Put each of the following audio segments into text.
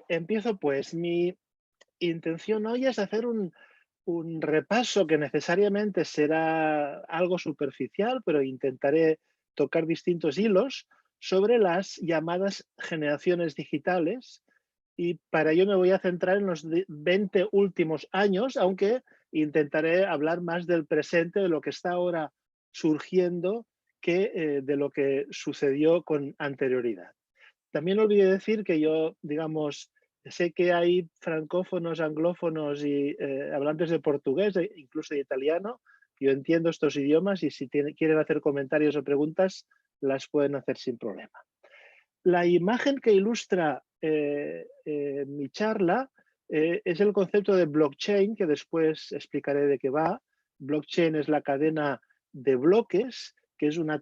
Empiezo pues. Mi intención hoy es hacer un repaso que necesariamente será algo superficial, pero intentaré tocar distintos hilos sobre las llamadas generaciones digitales, y para ello me voy a centrar en los 20 últimos años, aunque intentaré hablar más del presente, de lo que está ahora surgiendo, que de lo que sucedió con anterioridad. También olvidé decir que yo, digamos, sé que hay francófonos, anglófonos y hablantes de portugués, incluso de italiano. Yo entiendo estos idiomas y si quieren hacer comentarios o preguntas, las pueden hacer sin problema. La imagen que ilustra mi charla es el concepto de blockchain, que después explicaré de qué va. Blockchain es la cadena de bloques, que es una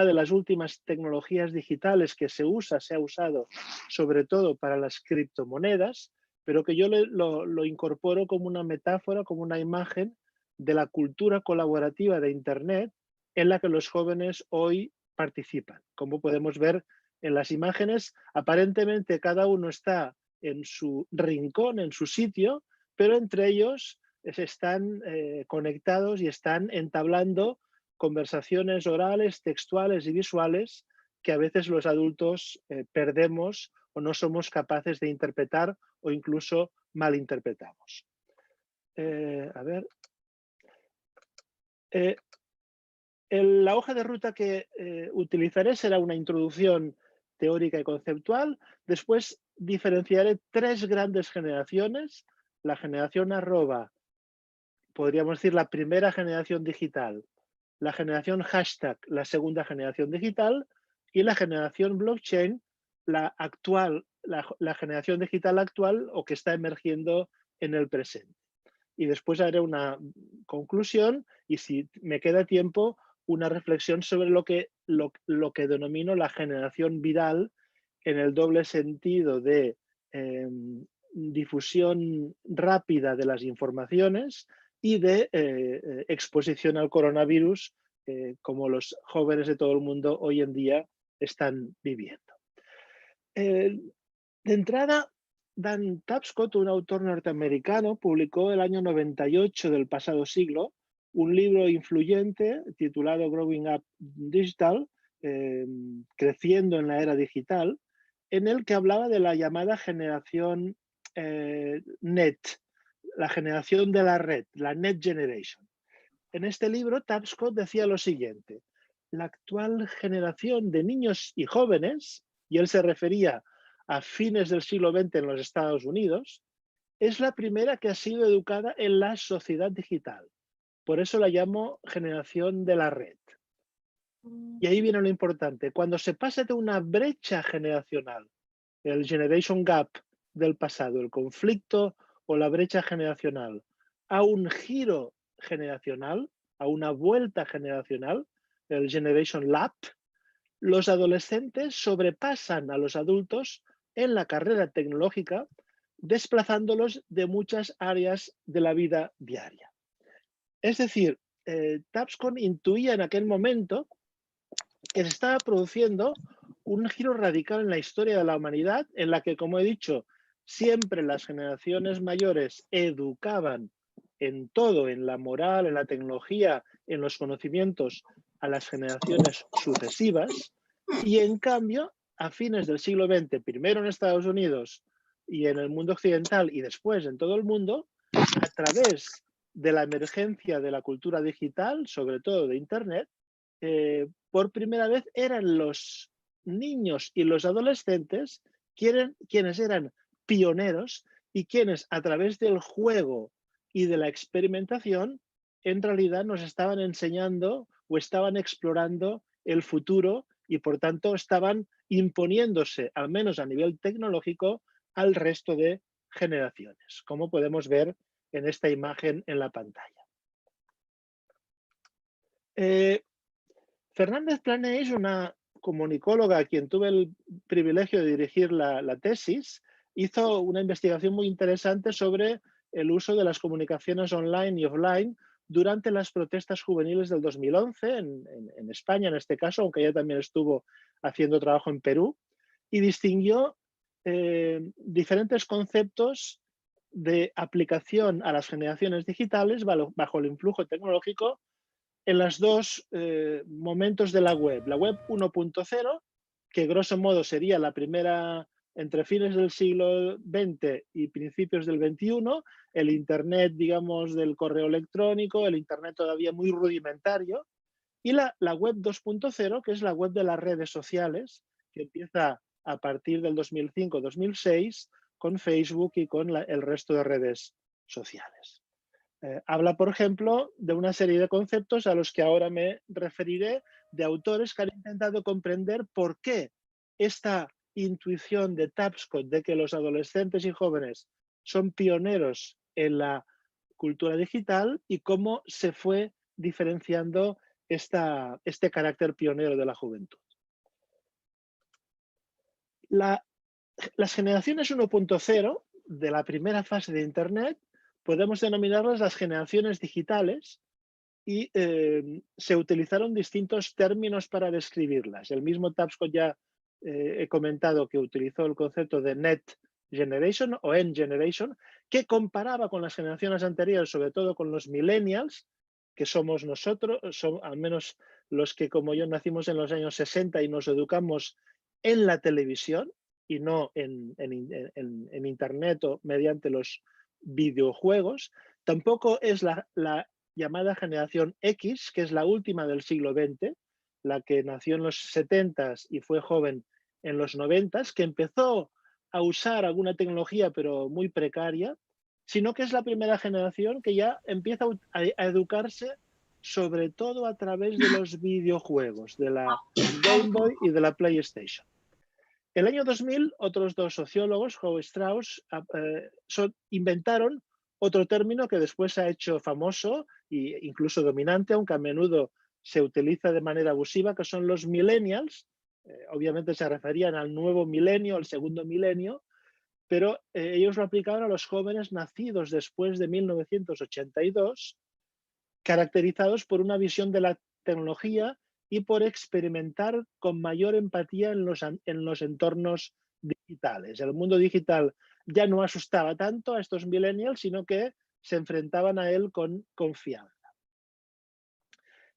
de las últimas tecnologías digitales que se ha usado sobre todo para las criptomonedas, pero que yo lo incorporo como una metáfora, como una imagen de la cultura colaborativa de Internet en la que los jóvenes hoy participan. Como podemos ver en las imágenes, aparentemente cada uno está en su rincón, en su sitio, pero entre ellos están conectados y están entablando conversaciones orales, textuales y visuales que a veces los adultos perdemos o no somos capaces de interpretar o incluso malinterpretamos. A ver. Eh, La hoja de ruta que utilizaré será una introducción teórica y conceptual. Después diferenciaré tres grandes generaciones. La generación arroba, podríamos decir la primera generación digital. La generación hashtag, la segunda generación digital. Y la generación blockchain, la generación digital actual o que está emergiendo en el presente. Y después haré una conclusión y, si me queda tiempo, una reflexión sobre lo que denomino la generación viral, en el doble sentido de difusión rápida de las informaciones y de exposición al coronavirus, como los jóvenes de todo el mundo hoy en día están viviendo. Eh, de entrada, Dan Tapscott, un autor norteamericano, publicó el año 98 del pasado siglo un libro influyente titulado Growing Up Digital, Creciendo en la Era Digital, en el que hablaba de la llamada generación NET, la generación de la red, la Net Generation. En este libro, Tapscott decía lo siguiente: la actual generación de niños y jóvenes, y él se refería a fines del siglo XX en los Estados Unidos, es la primera que ha sido educada en la sociedad digital. Por eso la llamo generación de la red. Y ahí viene lo importante. Cuando se pasa de una brecha generacional, el generation gap del pasado, el conflicto o la brecha generacional, a un giro generacional, a una vuelta generacional, el generation lap, los adolescentes sobrepasan a los adultos en la carrera tecnológica, desplazándolos de muchas áreas de la vida diaria. Es decir, Tapscott intuía en aquel momento que se estaba produciendo un giro radical en la historia de la humanidad, en la que, como he dicho, siempre las generaciones mayores educaban en todo, en la moral, en la tecnología, en los conocimientos, a las generaciones sucesivas, y en cambio, a fines del siglo XX, primero en Estados Unidos y en el mundo occidental y después en todo el mundo, a través de la emergencia de la cultura digital, sobre todo de Internet, por primera vez eran los niños y los adolescentes quienes eran pioneros y quienes, a través del juego y de la experimentación, en realidad nos estaban enseñando o estaban explorando el futuro y, por tanto, estaban imponiéndose, al menos a nivel tecnológico, al resto de generaciones, como podemos ver en esta imagen en la pantalla. Fernández Planell es una comunicóloga a quien tuve el privilegio de dirigir la tesis. Hizo una investigación muy interesante sobre el uso de las comunicaciones online y offline durante las protestas juveniles del 2011 en España, en este caso, aunque ella también estuvo haciendo trabajo en Perú, y distinguió diferentes conceptos de aplicación a las generaciones digitales bajo el influjo tecnológico en los dos momentos de la web. La web 1.0, que grosso modo sería la primera entre fines del siglo XX y principios del XXI, el Internet, digamos, del correo electrónico, el Internet todavía muy rudimentario, y la web 2.0, que es la web de las redes sociales, que empieza a partir del 2005-2006 con Facebook y con el resto de redes sociales. Habla, por ejemplo, de una serie de conceptos a los que ahora me referiré, de autores que han intentado comprender por qué esta intuición de Tapscott de que los adolescentes y jóvenes son pioneros en la cultura digital y cómo se fue diferenciando este carácter pionero de la juventud. Las generaciones 1.0 de la primera fase de Internet podemos denominarlas las generaciones digitales y se utilizaron distintos términos para describirlas. El mismo Tapscott ya he comentado que utilizó el concepto de Net Generation o N Generation, que comparaba con las generaciones anteriores, sobre todo con los millennials, que somos nosotros, al menos los que como yo nacimos en los años 60 y nos educamos en la televisión y no en Internet o mediante los videojuegos. Tampoco es la llamada generación X, que es la última del siglo XX, la que nació en los 70s y fue joven en los 90s, que empezó a usar alguna tecnología pero muy precaria, sino que es la primera generación que ya empieza a educarse sobre todo a través de los videojuegos, de la Game Boy y de la PlayStation. El año 2000, otros dos sociólogos, Howe Strauss, inventaron otro término que después se ha hecho famoso e incluso dominante, aunque a menudo se utiliza de manera abusiva, que son los millennials. Obviamente se referían al nuevo milenio, al segundo milenio, pero ellos lo aplicaban a los jóvenes nacidos después de 1982, caracterizados por una visión de la tecnología y por experimentar con mayor empatía en los entornos digitales. El mundo digital ya no asustaba tanto a estos millennials, sino que se enfrentaban a él con confianza.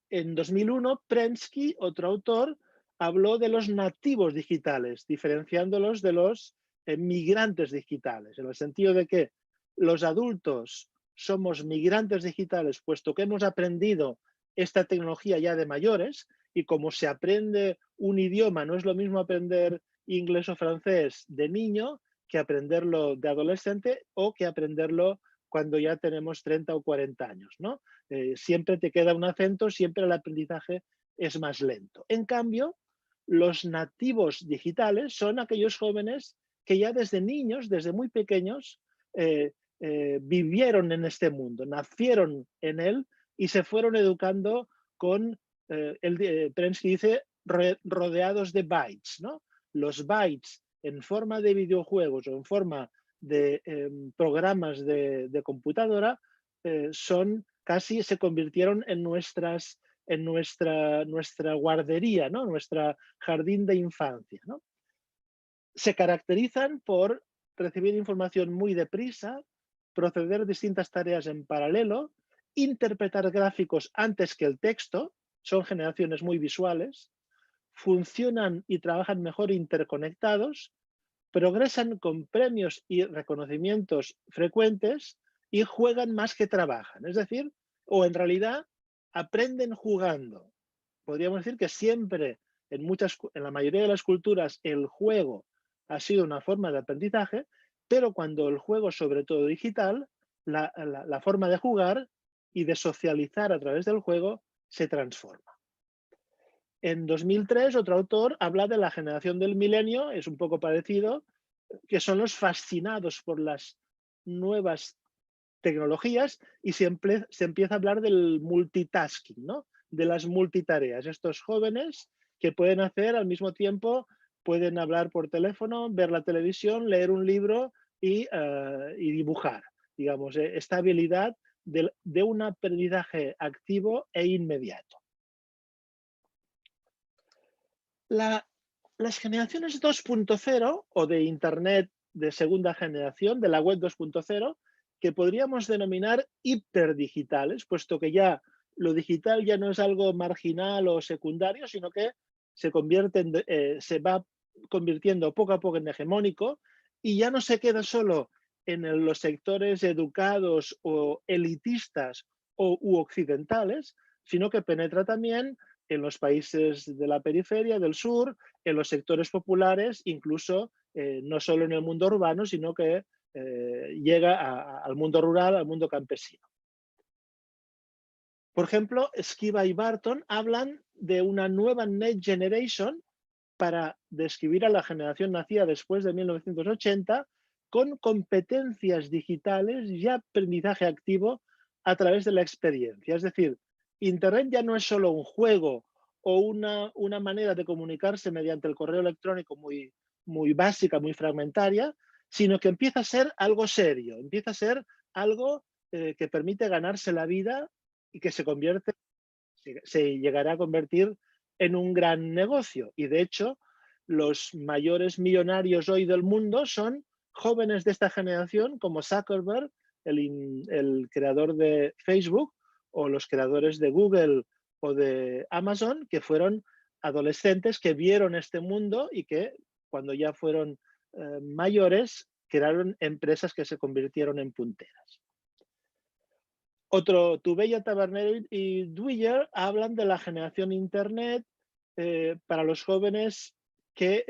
En 2001, Prensky, otro autor, habló de los nativos digitales, diferenciándolos de los migrantes digitales, en el sentido de que los adultos somos migrantes digitales, puesto que hemos aprendido esta tecnología ya de mayores, y como se aprende un idioma, no es lo mismo aprender inglés o francés de niño que aprenderlo de adolescente o que aprenderlo cuando ya tenemos 30 o 40 años, ¿no? Siempre te queda un acento, siempre el aprendizaje es más lento. En cambio, los nativos digitales son aquellos jóvenes que ya desde niños, desde muy pequeños, vivieron en este mundo, nacieron en él y se fueron educando con, Prensky dice, rodeados de bytes, ¿no? Los bytes en forma de videojuegos o en forma de programas de computadora son casi se convirtieron en nuestra guardería, ¿no? Nuestra jardín de infancia, ¿no? Se caracterizan por recibir información muy deprisa, proceder distintas tareas en paralelo, interpretar gráficos antes que el texto, son generaciones muy visuales, funcionan y trabajan mejor interconectados, progresan con premios y reconocimientos frecuentes y juegan más que trabajan. Es decir, o en realidad aprenden jugando. Podríamos decir que siempre, en la mayoría de las culturas, el juego ha sido una forma de aprendizaje, pero cuando el juego, sobre todo digital, la forma de jugar y de socializar a través del juego se transforma. En 2003, otro autor habla de la generación del milenio, es un poco parecido, que son los fascinados por las nuevas tecnologías y se empieza a hablar del multitasking, ¿no? De las multitareas. Estos jóvenes que pueden hacer al mismo tiempo, pueden hablar por teléfono, ver la televisión, leer un libro y dibujar. Digamos, esta habilidad de un aprendizaje activo e inmediato. La Las generaciones 2.0 o de Internet de segunda generación, de la web 2.0, que podríamos denominar hiperdigitales, puesto que ya lo digital ya no es algo marginal o secundario, sino que se va convirtiendo poco a poco en hegemónico y ya no se queda solo en los sectores educados o elitistas u occidentales, sino que penetra también en los países de la periferia, del sur, en los sectores populares, incluso no solo en el mundo urbano, sino que llega al mundo rural, al mundo campesino. Por ejemplo, Esquiva y Barton hablan de una nueva Next Generation para describir a la generación nacida después de 1980 con competencias digitales y aprendizaje activo a través de la experiencia. Es decir, Internet ya no es solo un juego o una manera de comunicarse mediante el correo electrónico muy básica, muy fragmentaria, sino que empieza a ser algo serio, empieza a ser algo que permite ganarse la vida y que se llegará a convertir en un gran negocio. Y de hecho, los mayores millonarios hoy del mundo son jóvenes de esta generación, como Zuckerberg, el creador de Facebook, o los creadores de Google o de Amazon, que fueron adolescentes que vieron este mundo y que cuando ya fueron mayores, crearon empresas que se convirtieron en punteras. Tubella, Taberner y Dwyer hablan de la generación Internet para los jóvenes que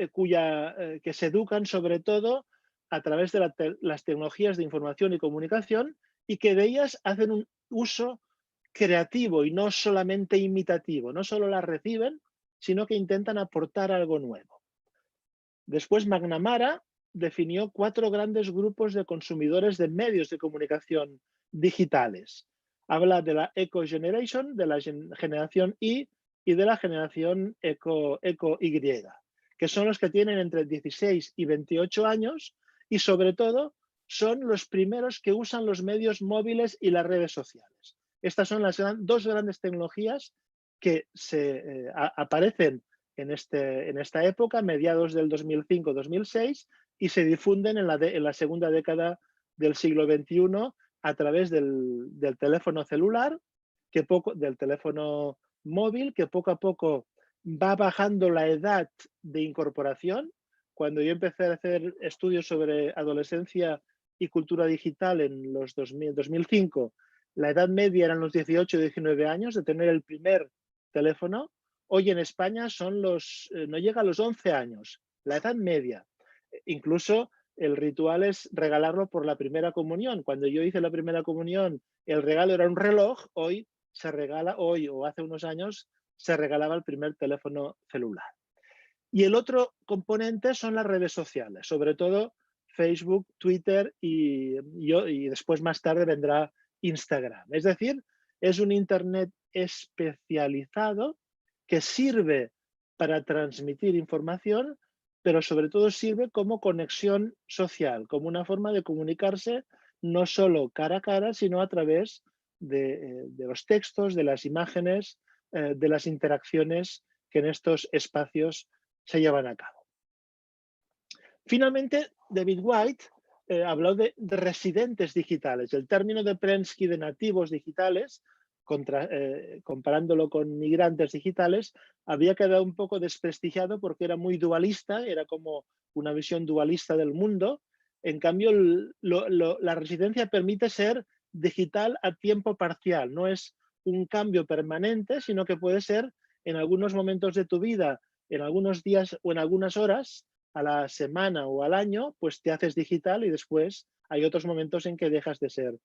se educan sobre todo a través de las tecnologías de información y comunicación y que de ellas hacen un uso creativo y no solamente imitativo. No solo las reciben, sino que intentan aportar algo nuevo. Después, McNamara definió 4 grandes grupos de consumidores de medios de comunicación digitales. Habla de la Eco Generation, de la generación y de la generación Eco Y, que son los que tienen entre 16 y 28 años y sobre todo son los primeros que usan los medios móviles y las redes sociales. Estas son las dos grandes tecnologías que aparecen en esta época, mediados del 2005-2006, y se difunden en la segunda década del siglo XXI a través del teléfono celular, del teléfono móvil, que poco a poco va bajando la edad de incorporación. Cuando yo empecé a hacer estudios sobre adolescencia y cultura digital en los 2005, la edad media eran los 18 o 19 años de tener el primer teléfono. Hoy en España no llega a los 11 años, la edad media. Incluso el ritual es regalarlo por la primera comunión. Cuando yo hice la primera comunión, el regalo era un reloj. Hoy o hace unos años, se regalaba el primer teléfono celular. Y el otro componente son las redes sociales, sobre todo Facebook, Twitter y después más tarde vendrá Instagram. Es decir, es un Internet especializado que sirve para transmitir información, pero sobre todo sirve como conexión social, como una forma de comunicarse no solo cara a cara, sino a través de los textos, de las imágenes, de las interacciones que en estos espacios se llevan a cabo. Finalmente, David White habló de residentes digitales. El término de Prensky de nativos digitales, comparándolo con migrantes digitales, había quedado un poco desprestigiado porque era muy dualista, era como una visión dualista del mundo. En cambio, la residencia permite ser digital a tiempo parcial, no es un cambio permanente, sino que puede ser en algunos momentos de tu vida, en algunos días o en algunas horas, a la semana o al año, pues te haces digital y después hay otros momentos en que dejas de ser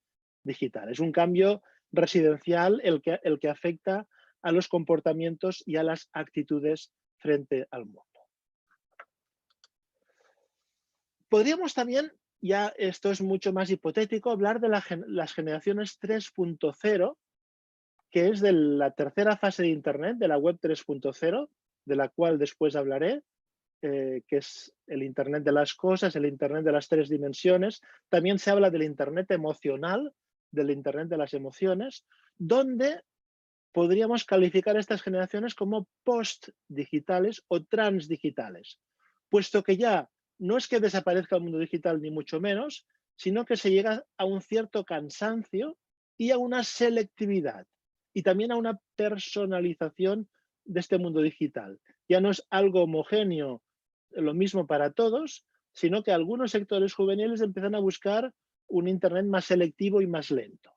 digital. Es un cambio residencial el que afecta a los comportamientos y a las actitudes frente al mundo. Podríamos también, ya esto es mucho más hipotético, hablar de las generaciones 3.0, que es de la tercera fase de Internet, de la web 3.0, de la cual después hablaré, que es el Internet de las cosas, el Internet de las 3 dimensiones. También se habla del Internet emocional, del Internet de las emociones, donde podríamos calificar estas generaciones como post-digitales o transdigitales, puesto que ya no es que desaparezca el mundo digital ni mucho menos, sino que se llega a un cierto cansancio y a una selectividad y también a una personalización de este mundo digital. Ya no es algo homogéneo, lo mismo para todos, sino que algunos sectores juveniles empiezan a buscar un Internet más selectivo y más lento.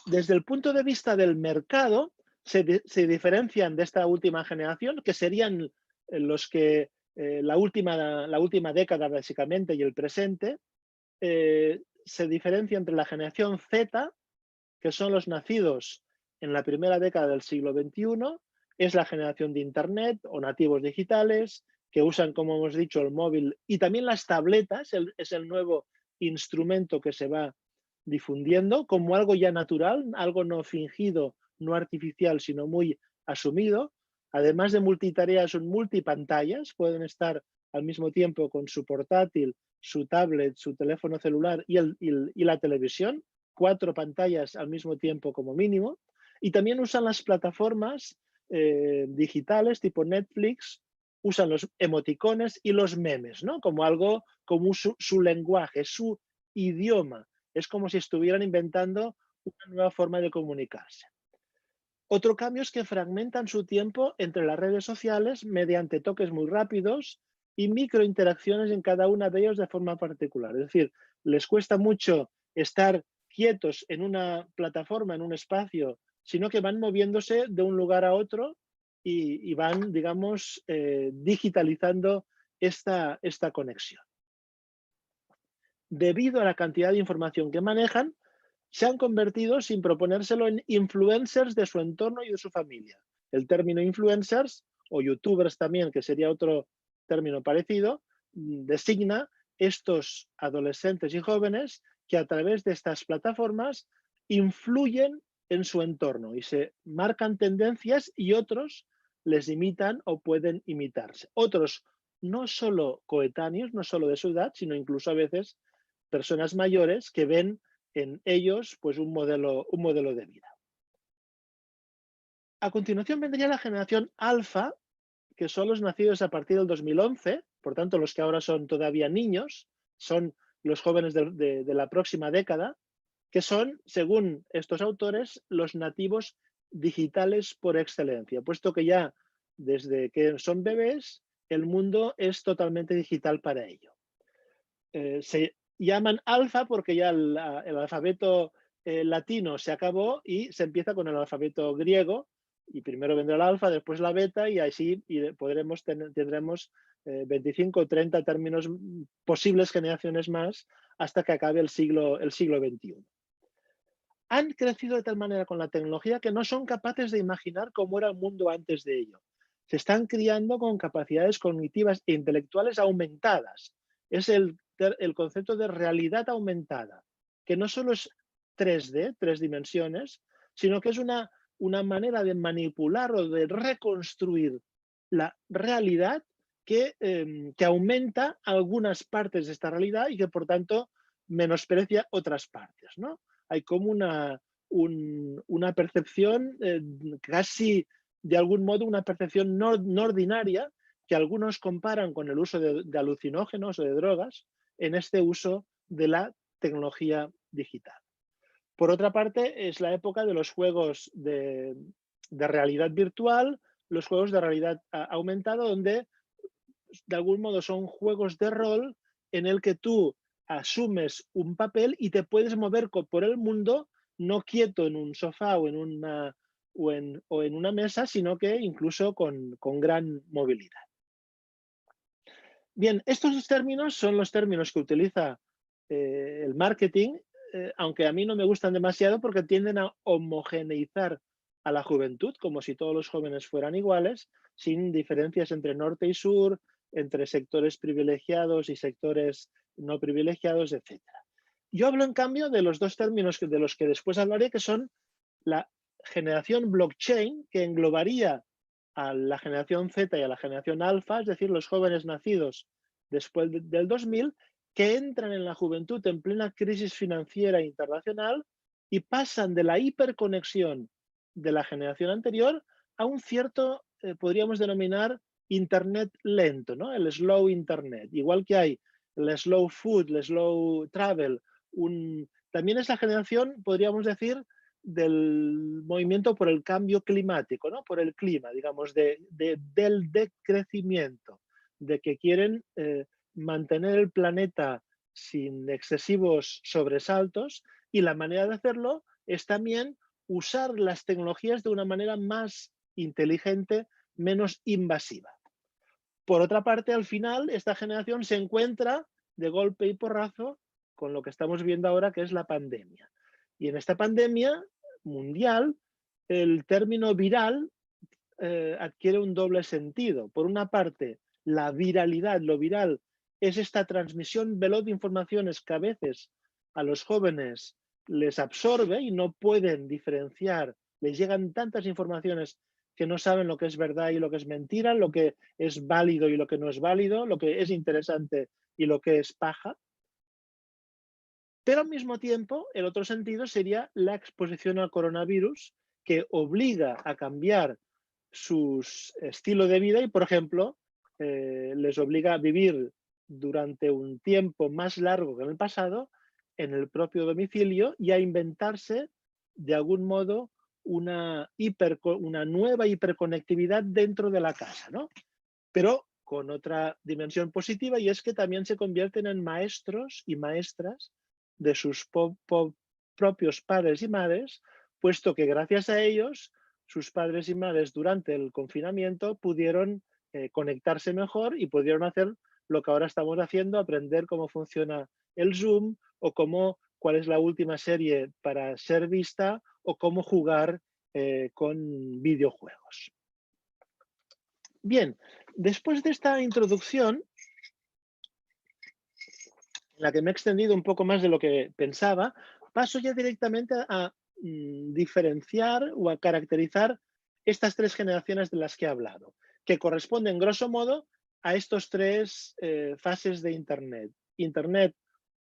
Desde el punto de vista del mercado, se diferencian de esta última generación, que serían los que la última década básicamente y el presente, se diferencia entre la generación Z, que son los nacidos en la primera década del siglo XXI, es la generación de Internet o nativos digitales, que usan, como hemos dicho, el móvil y también las tabletas, es el nuevo instrumento que se va difundiendo como algo ya natural, algo no fingido, no artificial, sino muy asumido. Además de multitareas, son multipantallas, pueden estar al mismo tiempo con su portátil, su tablet, su teléfono celular y la televisión, 4 pantallas al mismo tiempo como mínimo. Y también usan las plataformas digitales tipo Netflix, usan los emoticones y los memes, ¿no? Como algo, como su lenguaje, su idioma. Es como si estuvieran inventando una nueva forma de comunicarse. Otro cambio es que fragmentan su tiempo entre las redes sociales mediante toques muy rápidos y microinteracciones en cada una de ellas de forma particular. Es decir, les cuesta mucho estar quietos en una plataforma, en un espacio, sino que van moviéndose de un lugar a otro y van, digamos, digitalizando esta conexión. Debido a la cantidad de información que manejan, se han convertido, sin proponérselo, en influencers de su entorno y de su familia. El término influencers, o youtubers también, que sería otro término parecido, designa estos adolescentes y jóvenes que a través de estas plataformas influyen en su entorno y se marcan tendencias y otros les imitan o pueden imitarse. Otros no solo coetáneos, no solo de su edad, sino incluso a veces personas mayores que ven en ellos pues un modelo de vida. A continuación vendría la generación alfa, que son los nacidos a partir del 2011, por tanto los que ahora son todavía niños, son los jóvenes de la próxima década, que son, según estos autores, los nativos digitales por excelencia, puesto que ya desde que son bebés el mundo es totalmente digital para ello. Se llaman alfa porque ya el alfabeto latino se acabó y se empieza con el alfabeto griego y primero vendrá el alfa, después la beta y así tendremos 25 o 30 términos, posibles generaciones más hasta que acabe el siglo XXI. Han crecido de tal manera con la tecnología que no son capaces de imaginar cómo era el mundo antes de ello. Se están criando con capacidades cognitivas e intelectuales aumentadas. Es el concepto de realidad aumentada, que no solo es 3D, 3 dimensiones, sino que es una manera de manipular o de reconstruir la realidad que aumenta algunas partes de esta realidad y que por tanto menosprecia otras partes, ¿no? Hay como una percepción casi, de algún modo, una percepción no ordinaria que algunos comparan con el uso de alucinógenos o de drogas en este uso de la tecnología digital. Por otra parte, es la época de los juegos de realidad virtual, los juegos de realidad aumentada, donde de algún modo son juegos de rol en el que tú asumes un papel y te puedes mover por el mundo, no quieto en un sofá o en una mesa, sino que incluso con gran movilidad. Bien, estos dos términos son los términos que utiliza el marketing, aunque a mí no me gustan demasiado porque tienden a homogeneizar a la juventud, como si todos los jóvenes fueran iguales, sin diferencias entre norte y sur, entre sectores privilegiados y sectores no privilegiados, etc. Yo hablo, en cambio, de los dos términos de los que después hablaré, que son la generación blockchain, que englobaría a la generación Z y a la generación alfa, es decir, los jóvenes nacidos después del 2000, que entran en la juventud en plena crisis financiera internacional y pasan de la hiperconexión de la generación anterior a un cierto, podríamos denominar, Internet lento, ¿no? El slow Internet. Igual que hay el slow food, el slow travel, también es la generación, podríamos decir, del movimiento por el cambio climático, ¿no? Por el clima, digamos, del decrecimiento, de que quieren mantener el planeta sin excesivos sobresaltos, y la manera de hacerlo es también usar las tecnologías de una manera más inteligente, menos invasiva. Por otra parte, al final, esta generación se encuentra de golpe y porrazo con lo que estamos viendo ahora, que es la pandemia. Y en esta pandemia mundial, el término viral adquiere un doble sentido. Por una parte, la viralidad, lo viral, es esta transmisión veloz de informaciones que a veces a los jóvenes les absorbe y no pueden diferenciar, les llegan tantas informaciones que no saben lo que es verdad y lo que es mentira, lo que es válido y lo que no es válido, lo que es interesante y lo que es paja. Pero al mismo tiempo, el otro sentido sería la exposición al coronavirus, que obliga a cambiar su estilo de vida y, por ejemplo, les obliga a vivir durante un tiempo más largo que en el pasado en el propio domicilio y a inventarse, de algún modo, una nueva hiperconectividad dentro de la casa, ¿no? Pero con otra dimensión positiva, y es que también se convierten en maestros y maestras de sus propios padres y madres, puesto que gracias a ellos, sus padres y madres durante el confinamiento pudieron conectarse mejor y pudieron hacer lo que ahora estamos haciendo, aprender cómo funciona el Zoom o cuál es la última serie para ser vista o cómo jugar con videojuegos. Bien, después de esta introducción, en la que me he extendido un poco más de lo que pensaba, paso ya directamente a diferenciar o a caracterizar estas tres generaciones de las que he hablado, que corresponden, grosso modo, a estos tres fases de Internet. Internet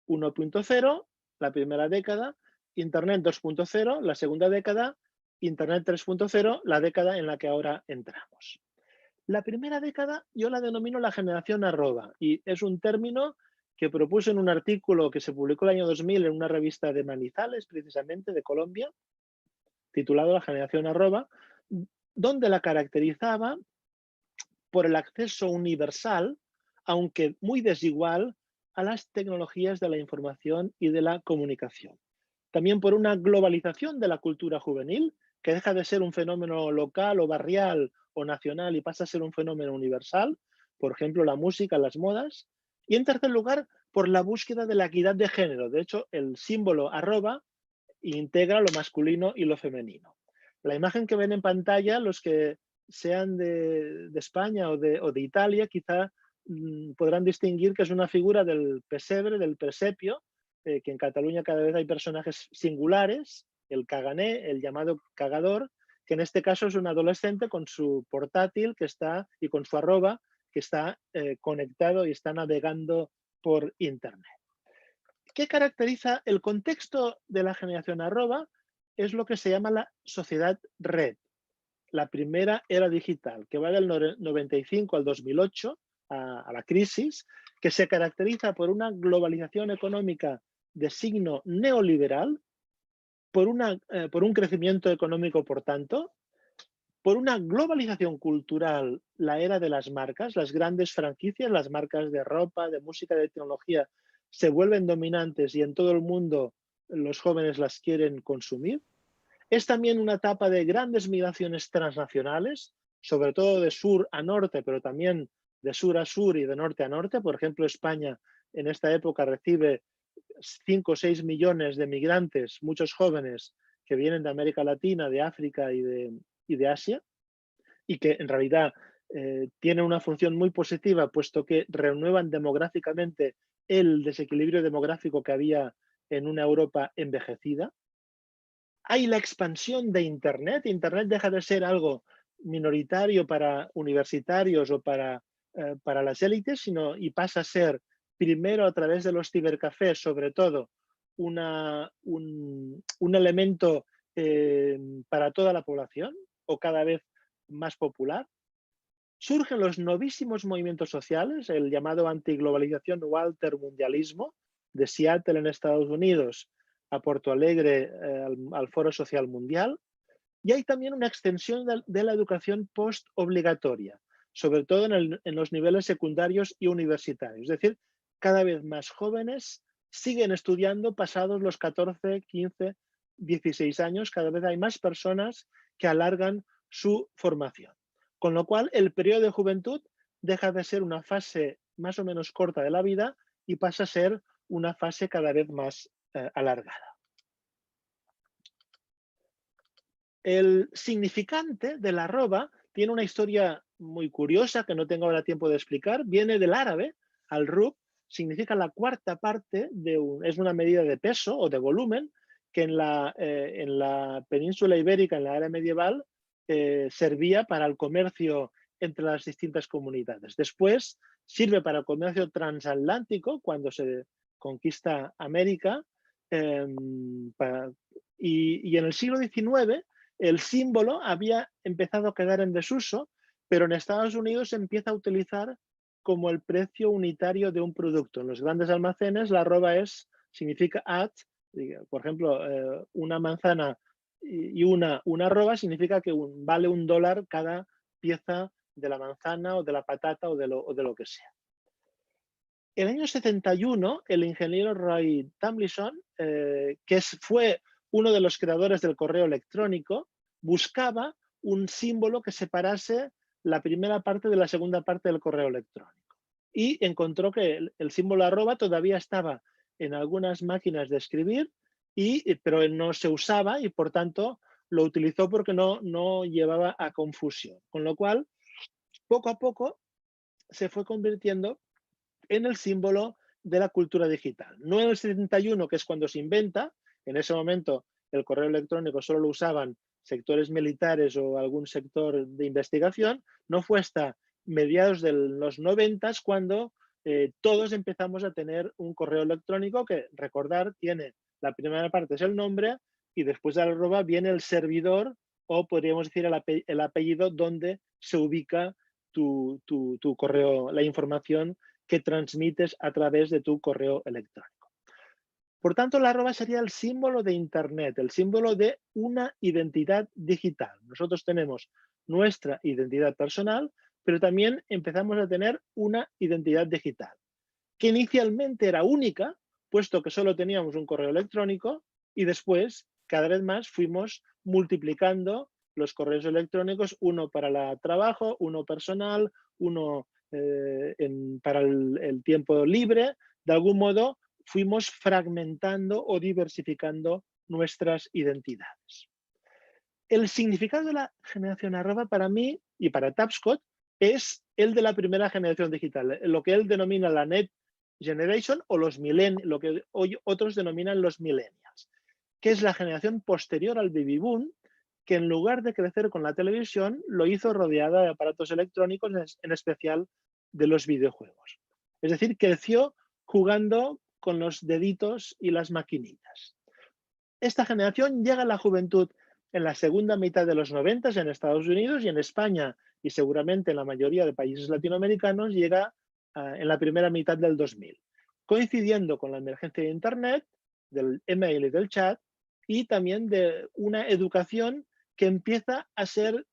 1.0, la primera década, Internet 2.0, la segunda década, Internet 3.0, la década en la que ahora entramos. La primera década yo la denomino la generación arroba, y es un término que propuse en un artículo que se publicó el año 2000 en una revista de Manizales, precisamente de Colombia, titulado La generación arroba, donde la caracterizaba por el acceso universal, aunque muy desigual, a las tecnologías de la información y de la comunicación. También por una globalización de la cultura juvenil, que deja de ser un fenómeno local o barrial o nacional y pasa a ser un fenómeno universal, por ejemplo, la música, las modas. Y en tercer lugar, por la búsqueda de la equidad de género. De hecho, el símbolo arroba integra lo masculino y lo femenino. La imagen que ven en pantalla, los que sean de España o de Italia, quizá podrán distinguir que es una figura del pesebre, del presepio, que en Cataluña cada vez hay personajes singulares, el cagané, el llamado cagador, que en este caso es un adolescente con su portátil que está y con su arroba que está conectado y está navegando por Internet. ¿Qué caracteriza el contexto de la generación arroba? Es lo que se llama la sociedad red, la primera era digital, que va del 95 al 2008, a la crisis, que se caracteriza por una globalización económica de signo neoliberal, por un crecimiento económico, por tanto, por una globalización cultural, la era de las marcas, las grandes franquicias, las marcas de ropa, de música, de tecnología, se vuelven dominantes y en todo el mundo los jóvenes las quieren consumir. Es también una etapa de grandes migraciones transnacionales, sobre todo de sur a norte, pero también de sur a sur y de norte a norte. Por ejemplo, España en esta época recibe 5 o 6 millones de migrantes, muchos jóvenes que vienen de América Latina, de África y de Asia, y que en realidad tienen una función muy positiva, puesto que renuevan demográficamente el desequilibrio demográfico que había en una Europa envejecida. Hay la expansión de Internet. Internet deja de ser algo minoritario para universitarios o para las élites, y pasa a ser, primero a través de los cibercafés, sobre todo, un elemento para toda la población o cada vez más popular. Surgen los novísimos movimientos sociales, el llamado antiglobalización o altermundialismo, de Seattle en Estados Unidos a Porto Alegre al Foro Social Mundial. Y hay también una extensión de la educación post-obligatoria, sobre todo en los niveles secundarios y universitarios. Es decir, cada vez más jóvenes siguen estudiando pasados los 14, 15, 16 años. Cada vez hay más personas que alargan su formación. Con lo cual, el periodo de juventud deja de ser una fase más o menos corta de la vida y pasa a ser una fase cada vez más alargada. El significante de la arroba tiene una historia muy curiosa que no tengo ahora tiempo de explicar. Viene del árabe, al-rub, significa la cuarta parte es una medida de peso o de volumen que en la península ibérica, en la era medieval, servía para el comercio entre las distintas comunidades. Después sirve para el comercio transatlántico cuando se conquista América y en el siglo XIX el símbolo había empezado a quedar en desuso, pero en Estados Unidos se empieza a utilizar como el precio unitario de un producto. En los grandes almacenes la arroba significa at, por ejemplo, una manzana y una arroba significa que vale $1 cada pieza de la manzana o de la patata o de lo que sea. En el año 71, el ingeniero Roy Tomlinson, fue uno de los creadores del correo electrónico, buscaba un símbolo que separase la primera parte de la segunda parte del correo electrónico. Y encontró que el símbolo arroba todavía estaba en algunas máquinas de escribir, pero no se usaba y por tanto lo utilizó porque no llevaba a confusión. Con lo cual, poco a poco se fue convirtiendo en el símbolo de la cultura digital. No en el 71, que es cuando se inventa. En ese momento el correo electrónico solo lo usaban sectores militares o algún sector de investigación. No fue hasta mediados de los 90 cuando todos empezamos a tener un correo electrónico que, recordar, tiene la primera parte es el nombre y después de la arroba viene el servidor o podríamos decir el apellido donde se ubica tu correo, la información que transmites a través de tu correo electrónico. Por tanto, la arroba sería el símbolo de Internet, el símbolo de una identidad digital. Nosotros tenemos nuestra identidad personal, pero también empezamos a tener una identidad digital, que inicialmente era única, puesto que solo teníamos un correo electrónico, y después, cada vez más, fuimos multiplicando los correos electrónicos, uno para el trabajo, uno personal, uno para el tiempo libre. De algún modo, fuimos fragmentando o diversificando nuestras identidades. El significado de la generación arroba para mí y para Tapscott es el de la primera generación digital, lo que él denomina la Net Generation o lo que hoy otros denominan los millennials, que es la generación posterior al baby boom, que en lugar de crecer con la televisión, lo hizo rodeada de aparatos electrónicos, en especial de los videojuegos. Es decir, creció jugando con los deditos y las maquinitas. Esta generación llega a la juventud en la segunda mitad de los 90 en Estados Unidos, y en España y seguramente en la mayoría de países latinoamericanos llega en la primera mitad del 2000, coincidiendo con la emergencia de Internet, del email y del chat, y también de una educación que empieza a ser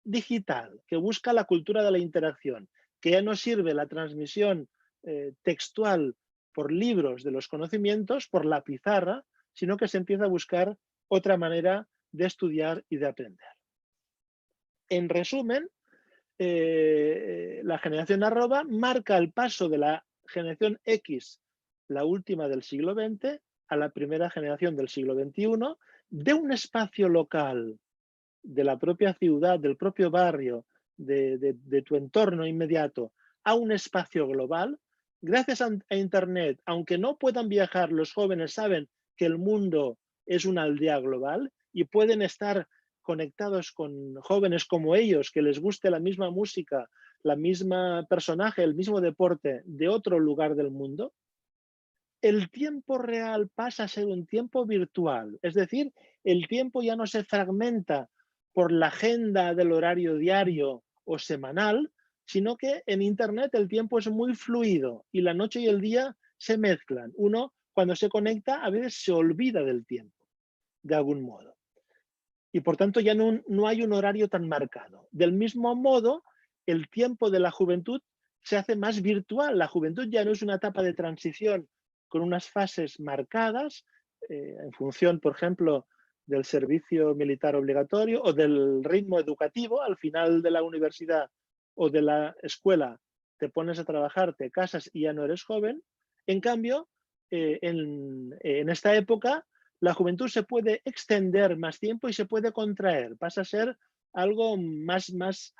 digital, que busca la cultura de la interacción, que ya no sirve la transmisión textual por libros de los conocimientos, por la pizarra, sino que se empieza a buscar otra manera de estudiar y de aprender. En resumen, la generación arroba marca el paso de la generación X, la última del siglo XX, a la primera generación del siglo XXI, de un espacio local, de la propia ciudad, del propio barrio, de tu entorno inmediato, a un espacio global. Gracias a Internet, aunque no puedan viajar, los jóvenes saben que el mundo es una aldea global y pueden estar conectados con jóvenes como ellos, que les guste la misma música, la misma personaje, el mismo deporte de otro lugar del mundo. el tiempo real pasa a ser un tiempo virtual. Es decir, el tiempo ya no se fragmenta por la agenda del horario diario o semanal, sino que en Internet el tiempo es muy fluido y la noche y el día se mezclan. Uno, cuando se conecta, a veces se olvida del tiempo, de algún modo. Y por tanto ya no hay un horario tan marcado. Del mismo modo, el tiempo de la juventud se hace más virtual. La juventud ya no es una etapa de transición con unas fases marcadas en función, por ejemplo, del servicio militar obligatorio o del ritmo educativo. Al final de la universidad o de la escuela te pones a trabajar, te casas y ya no eres joven. En cambio, en esta época la juventud se puede extender más tiempo y se puede contraer, pasa a ser algo más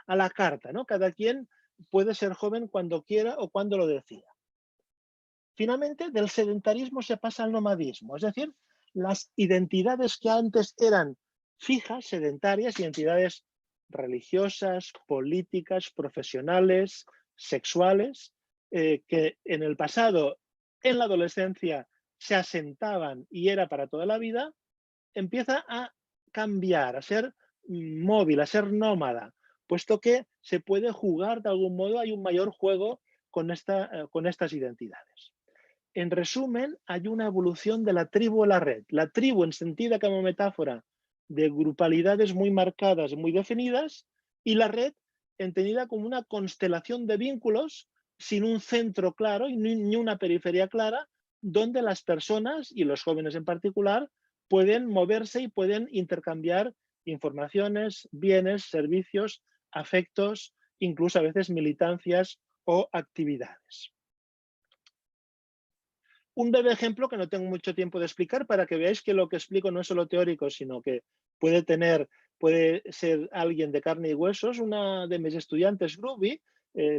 a la carta, ¿no? Cada quien puede ser joven cuando quiera o cuando lo decida. Finalmente, del sedentarismo se pasa al nomadismo, es decir, las identidades que antes eran fijas, sedentarias, identidades religiosas, políticas, profesionales, sexuales, que en el pasado, en la adolescencia, se asentaban y era para toda la vida, empieza a cambiar, a ser móvil, a ser nómada, puesto que se puede jugar de algún modo, hay un mayor juego con estas identidades. En resumen, hay una evolución de la tribu a la red. La tribu, entendida como metáfora de grupalidades muy marcadas, muy definidas, y la red, entendida como una constelación de vínculos sin un centro claro y ni una periferia clara, donde las personas, y los jóvenes en particular, pueden moverse y pueden intercambiar informaciones, bienes, servicios, afectos, incluso a veces militancias o actividades. Un breve ejemplo que no tengo mucho tiempo de explicar para que veáis que lo que explico no es solo teórico, sino que puede ser alguien de carne y huesos. Una de mis estudiantes, Ruby,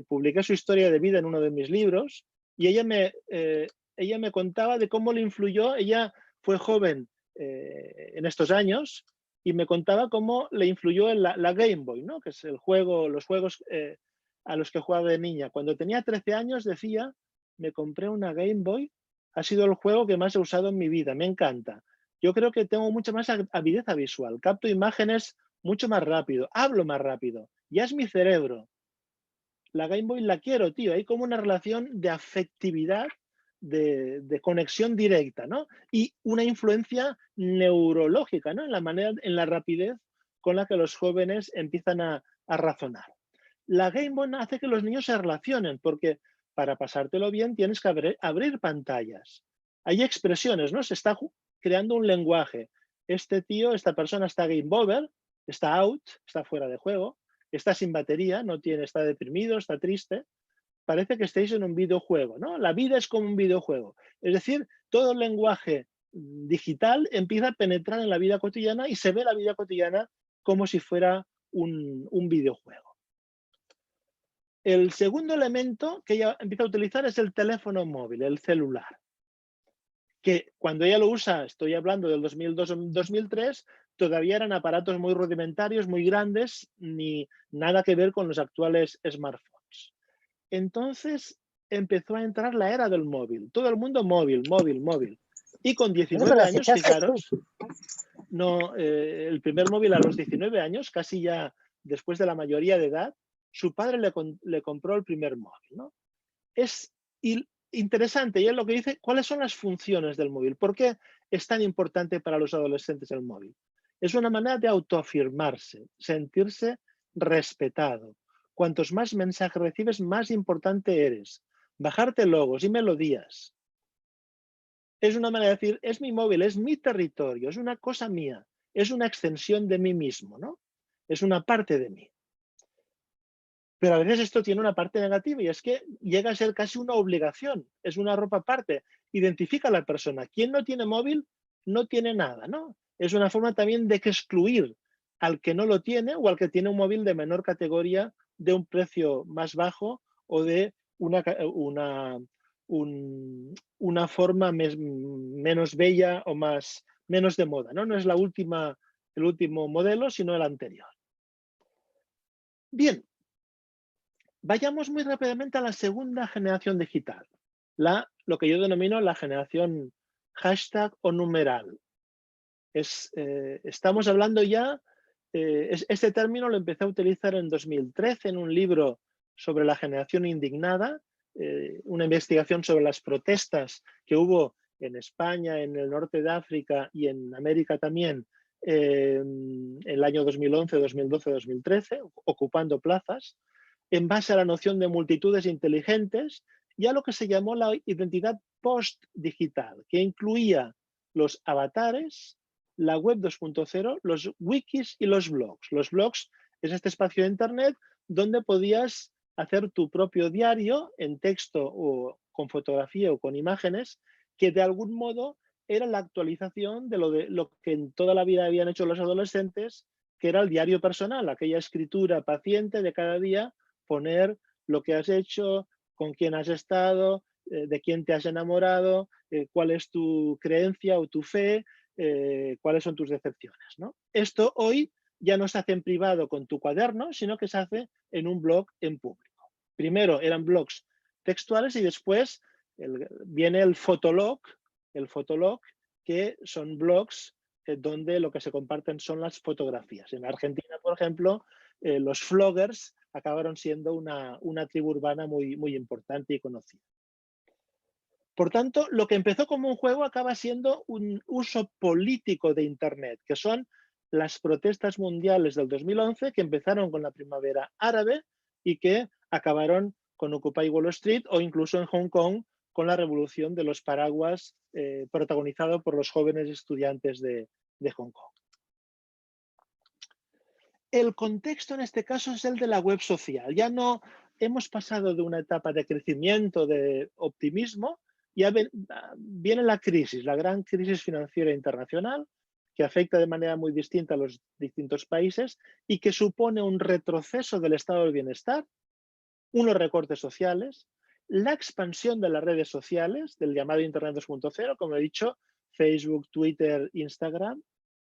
publiqué su historia de vida en uno de mis libros y ella me contaba de cómo le influyó. Ella fue joven en estos años y me contaba cómo le influyó en la Game Boy, ¿no? Que es el juego, los juegos a los que jugaba de niña. Cuando tenía 13 años decía, me compré una Game Boy, ha sido el juego que más he usado en mi vida, me encanta. Yo creo que tengo mucha más habilidad visual, capto imágenes mucho más rápido, hablo más rápido, ya es mi cerebro. La Game Boy la quiero, tío, hay como una relación de afectividad, de conexión directa, ¿no? Y una influencia neurológica, ¿no? En la rapidez con la que los jóvenes empiezan a razonar. La Game Boy hace que los niños se relacionen, porque para pasártelo bien tienes que abrir pantallas. Hay expresiones, ¿no? Se está creando un lenguaje. Este tío, esta persona está game over, está out, está fuera de juego, está sin batería, está deprimido, está triste. Parece que estéis en un videojuego, ¿no? La vida es como un videojuego. Es decir, todo el lenguaje digital empieza a penetrar en la vida cotidiana y se ve la vida cotidiana como si fuera un videojuego. El segundo elemento que ella empieza a utilizar es el teléfono móvil, el celular, que cuando ella lo usa, estoy hablando del 2002-2003, todavía eran aparatos muy rudimentarios, muy grandes, ni nada que ver con los actuales smartphones. Entonces empezó a entrar la era del móvil, todo el mundo móvil, móvil, móvil. Y con 19 años, fijaros, el primer móvil a los 19 años, casi ya después de la mayoría de edad, su padre le compró el primer móvil, ¿no? Es interesante, y es lo que dice, ¿cuáles son las funciones del móvil? ¿Por qué es tan importante para los adolescentes el móvil? Es una manera de autoafirmarse, sentirse respetado. Cuantos más mensajes recibes, más importante eres. Bajarte logos y melodías. Es una manera de decir, es mi móvil, es mi territorio, es una cosa mía, es una extensión de mí mismo, ¿no? Es una parte de mí. Pero a veces esto tiene una parte negativa y es que llega a ser casi una obligación, es una ropa aparte. Identifica a la persona. Quien no tiene móvil no tiene nada, ¿no? Es una forma también de excluir al que no lo tiene o al que tiene un móvil de menor categoría, de un precio más bajo o de una forma menos bella o menos de moda, ¿no? No es el último modelo, sino el anterior. Bien, vayamos muy rápidamente a la segunda generación digital. lo que yo denomino la generación hashtag o numeral. Estamos hablando ya, este término lo empecé a utilizar en 2013 en un libro sobre la generación indignada, una investigación sobre las protestas que hubo en España, en el norte de África y en América también en el año 2011, 2012, 2013, ocupando plazas, en base a la noción de multitudes inteligentes y a lo que se llamó la identidad post-digital, que incluía los avatares, la web 2.0, los wikis y los blogs. Los blogs es este espacio de Internet donde podías hacer tu propio diario en texto o con fotografía o con imágenes, que de algún modo era la actualización de lo que en toda la vida habían hecho los adolescentes, que era el diario personal, aquella escritura paciente de cada día, poner lo que has hecho, con quién has estado, de quién te has enamorado, cuál es tu creencia o tu fe, cuáles son tus decepciones, ¿no? Esto hoy ya no se hace en privado con tu cuaderno, sino que se hace en un blog en público. Primero eran blogs textuales y después viene el fotolog, que son blogs donde lo que se comparten son las fotografías. En Argentina, por ejemplo, los floggers acabaron siendo una tribu urbana muy importante y conocida. Por tanto, lo que empezó como un juego acaba siendo un uso político de Internet, que son las protestas mundiales del 2011, que empezaron con la primavera árabe y que acabaron con Occupy Wall Street o incluso en Hong Kong con la revolución de los paraguas protagonizado por los jóvenes estudiantes de Hong Kong. El contexto en este caso es el de la web social. Ya no hemos pasado de una etapa de crecimiento, de optimismo, ya viene la crisis, la gran crisis financiera internacional, que afecta de manera muy distinta a los distintos países y que supone un retroceso del estado del bienestar, unos recortes sociales, la expansión de las redes sociales, del llamado Internet 2.0, como he dicho, Facebook, Twitter, Instagram,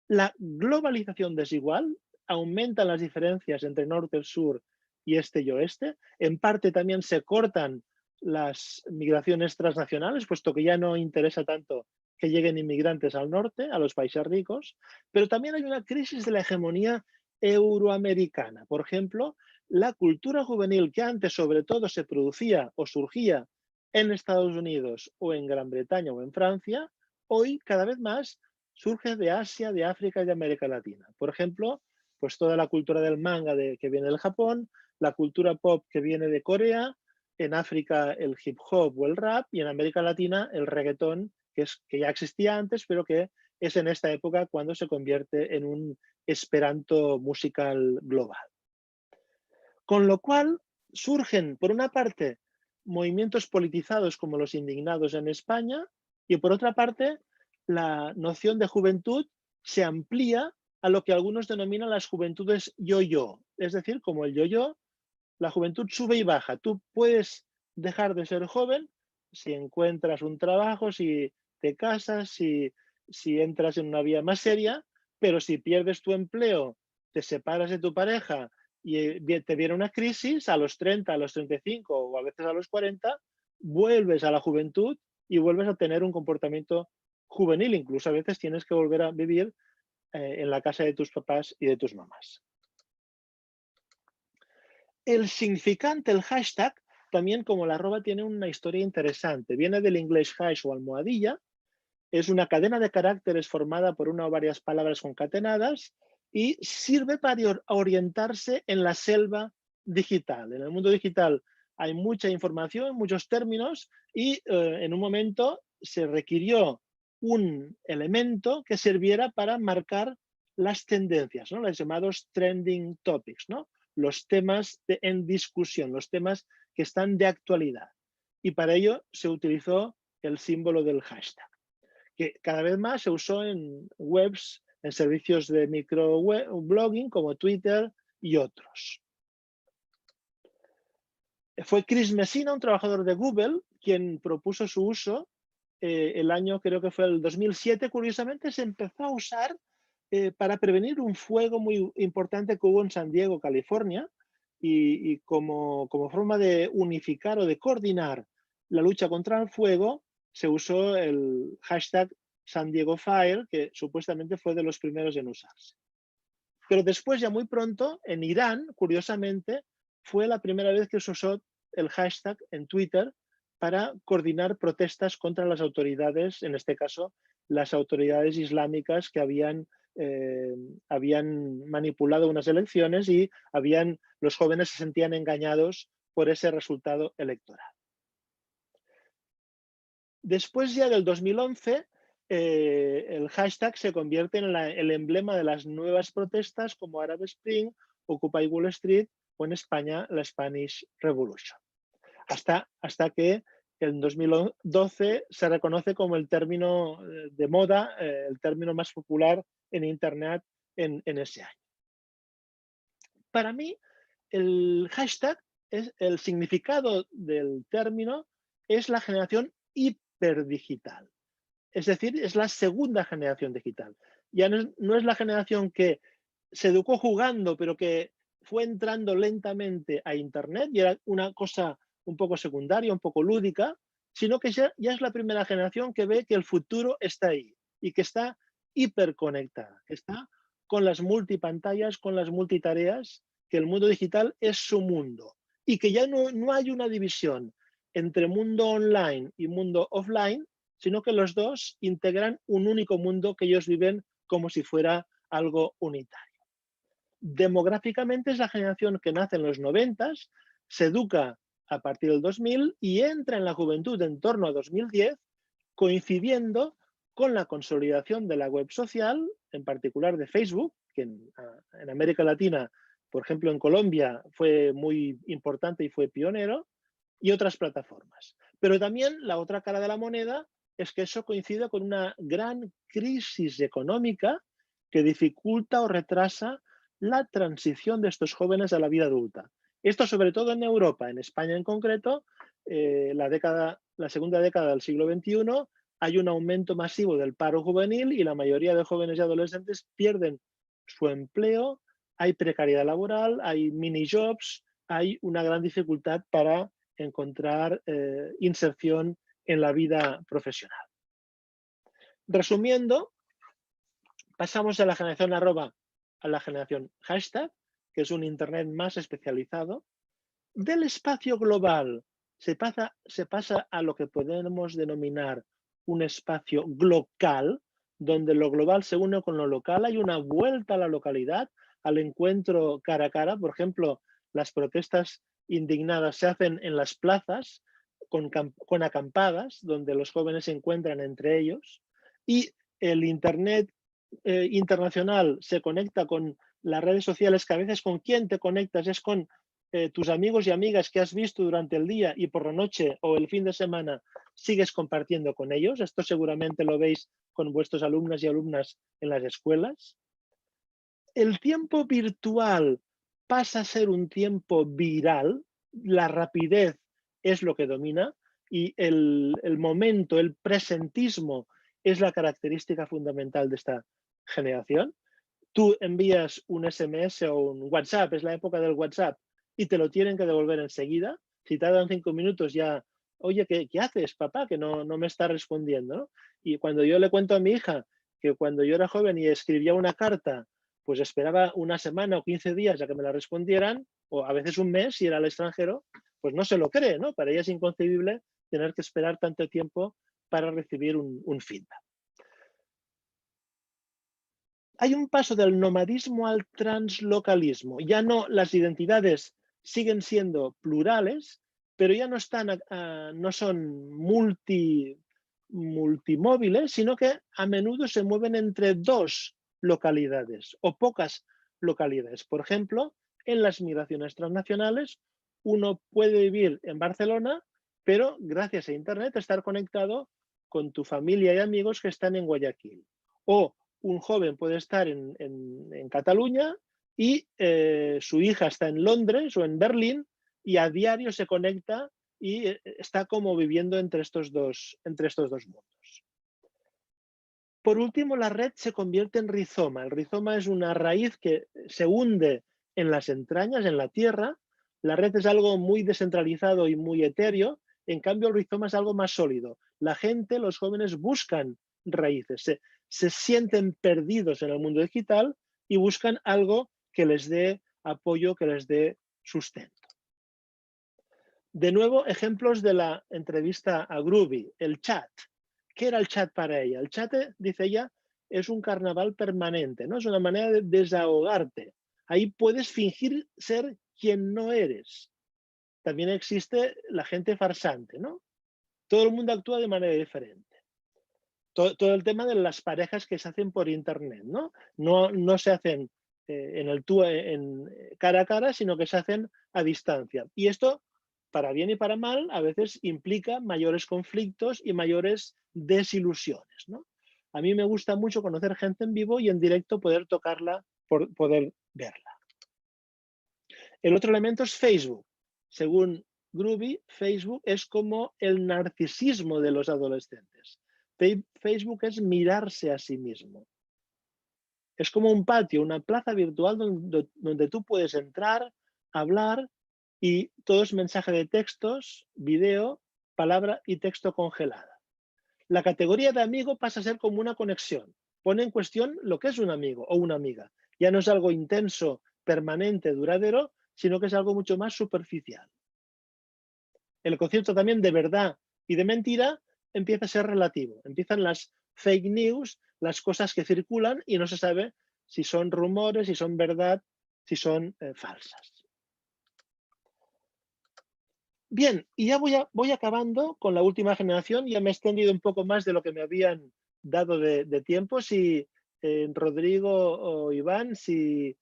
la globalización desigual, aumentan las diferencias entre norte, sur y este y oeste. En parte también se cortan las migraciones transnacionales, puesto que ya no interesa tanto que lleguen inmigrantes al norte, a los países ricos, pero también hay una crisis de la hegemonía euroamericana. Por ejemplo, la cultura juvenil que antes sobre todo se producía o surgía en Estados Unidos o en Gran Bretaña o en Francia, hoy cada vez más surge de Asia, de África y de América Latina. Por ejemplo, pues toda la cultura del manga que viene del Japón, la cultura pop que viene de Corea, en África el hip hop o el rap y en América Latina el reggaetón, que ya existía antes, pero que es en esta época cuando se convierte en un esperanto musical global. Con lo cual surgen, por una parte, movimientos politizados como los indignados en España y por otra parte, la noción de juventud se amplía a lo que algunos denominan las juventudes yo-yo. Es decir, como el yo-yo, la juventud sube y baja. Tú puedes dejar de ser joven si encuentras un trabajo, si te casas, si entras en una vía más seria, pero si pierdes tu empleo, te separas de tu pareja y te viene una crisis, a los 30, a los 35 o a veces a los 40, vuelves a la juventud y vuelves a tener un comportamiento juvenil. Incluso a veces tienes que volver a vivir en la casa de tus papás y de tus mamás. El significante, el hashtag, también como la arroba tiene una historia interesante. Viene del inglés hash o almohadilla. Es una cadena de caracteres formada por una o varias palabras concatenadas y sirve para orientarse en la selva digital. En el mundo digital hay mucha información, muchos términos y en un momento se requirió un elemento que sirviera para marcar las tendencias, ¿no? Los llamados trending topics, ¿no? Los temas en discusión, los temas que están de actualidad. Y para ello se utilizó el símbolo del hashtag, que cada vez más se usó en webs, en servicios de microblogging como Twitter y otros. Fue Chris Messina, un trabajador de Google, quien propuso su uso el año, creo que fue el 2007, curiosamente se empezó a usar para prevenir un fuego muy importante que hubo en San Diego, California, y como forma de unificar o de coordinar la lucha contra el fuego, se usó el hashtag San Diego Fire, que supuestamente fue de los primeros en usarse. Pero después, ya muy pronto, en Irán, curiosamente, fue la primera vez que se usó el hashtag en Twitter para coordinar protestas contra las autoridades, en este caso, las autoridades islámicas que habían manipulado unas elecciones y los jóvenes se sentían engañados por ese resultado electoral. Después ya del 2011, el hashtag se convierte en el emblema de las nuevas protestas como Arab Spring, Occupy Wall Street o en España la Spanish Revolution. Hasta que en 2012 se reconoce como el término de moda, el término más popular en Internet en ese año. Para mí, el hashtag, el significado del término es la generación hiperdigital. Es decir, es la segunda generación digital. Ya no es la generación que se educó jugando, pero que fue entrando lentamente a Internet y era una cosa un poco secundaria, un poco lúdica, sino que ya es la primera generación que ve que el futuro está ahí y que está hiperconectada, que está con las multipantallas, con las multitareas, que el mundo digital es su mundo y que ya no hay una división entre mundo online y mundo offline, sino que los dos integran un único mundo que ellos viven como si fuera algo unitario. Demográficamente es la generación que nace en los 90, se educa a partir del 2000 y entra en la juventud en torno a 2010, coincidiendo con la consolidación de la web social, en particular de Facebook, que en América Latina, por ejemplo en Colombia, fue muy importante y fue pionero, y otras plataformas. Pero también la otra cara de la moneda es que eso coincide con una gran crisis económica que dificulta o retrasa la transición de estos jóvenes a la vida adulta. Esto sobre todo en Europa, en España en concreto, la segunda década del siglo XXI, hay un aumento masivo del paro juvenil y la mayoría de jóvenes y adolescentes pierden su empleo, hay precariedad laboral, hay mini jobs, hay una gran dificultad para encontrar inserción en la vida profesional. Resumiendo, pasamos de la generación arroba a la generación hashtag, que es un Internet más especializado. Del espacio global se pasa a lo que podemos denominar un espacio glocal, donde lo global se une con lo local. Hay una vuelta a la localidad, al encuentro cara a cara. Por ejemplo, las protestas indignadas se hacen en las plazas con acampadas, donde los jóvenes se encuentran entre ellos. Y el Internet internacional se conecta con las redes sociales, que a veces con quién te conectas es con tus amigos y amigas que has visto durante el día y por la noche o el fin de semana sigues compartiendo con ellos. Esto seguramente lo veis con vuestros alumnos y alumnas en las escuelas. El tiempo virtual pasa a ser un tiempo viral. La rapidez es lo que domina y el momento, el presentismo es la característica fundamental de esta generación. Tú envías un SMS o un WhatsApp, es la época del WhatsApp, y te lo tienen que devolver enseguida. Si tardan 5 minutos ya, oye, ¿qué haces, papá? Que no me está respondiendo, ¿no? Y cuando yo le cuento a mi hija que cuando yo era joven y escribía una carta, pues esperaba una semana o 15 días a que me la respondieran, o a veces un mes si era al extranjero, pues no se lo cree, ¿no? Para ella es inconcebible tener que esperar tanto tiempo para recibir un feedback. Hay un paso del nomadismo al translocalismo. Ya no, las identidades siguen siendo plurales, pero ya no son multimóviles, sino que a menudo se mueven entre dos localidades o pocas localidades. Por ejemplo, en las migraciones transnacionales, uno puede vivir en Barcelona, pero gracias a Internet estar conectado con tu familia y amigos que están en Guayaquil. O un joven puede estar en Cataluña y su hija está en Londres o en Berlín y a diario se conecta y está como viviendo entre estos dos mundos. Por último, la red se convierte en rizoma. El rizoma es una raíz que se hunde en las entrañas, en la tierra. La red es algo muy descentralizado y muy etéreo. En cambio, el rizoma es algo más sólido. La gente, los jóvenes, buscan raíces, se sienten perdidos en el mundo digital y buscan algo que les dé apoyo, que les dé sustento. De nuevo, ejemplos de la entrevista a Groovy, el chat. ¿Qué era el chat para ella? El chat, dice ella, es un carnaval permanente, ¿no? Es una manera de desahogarte. Ahí puedes fingir ser quien no eres. También existe la gente farsante, ¿no? Todo el mundo actúa de manera diferente. Todo el tema de las parejas que se hacen por internet, ¿no? No se hacen en cara a cara, sino que se hacen a distancia. Y esto, para bien y para mal, a veces implica mayores conflictos y mayores desilusiones, ¿no? A mí me gusta mucho conocer gente en vivo y en directo poder tocarla, poder verla. El otro elemento es Facebook. Según Groovy, Facebook es como el narcisismo de los adolescentes. Facebook es mirarse a sí mismo. Es como un patio, una plaza virtual donde tú puedes entrar, hablar y todo es mensaje de textos, video, palabra y texto congelada. La categoría de amigo pasa a ser como una conexión. Pone en cuestión lo que es un amigo o una amiga. Ya no es algo intenso, permanente, duradero, sino que es algo mucho más superficial. El concepto también de verdad y de mentira empieza a ser relativo. Empiezan las fake news, las cosas que circulan y no se sabe si son rumores, si son verdad, si son falsas. Bien, y ya voy acabando con la última generación. Ya me he extendido un poco más de lo que me habían dado de tiempo. Si Rodrigo o Iván, si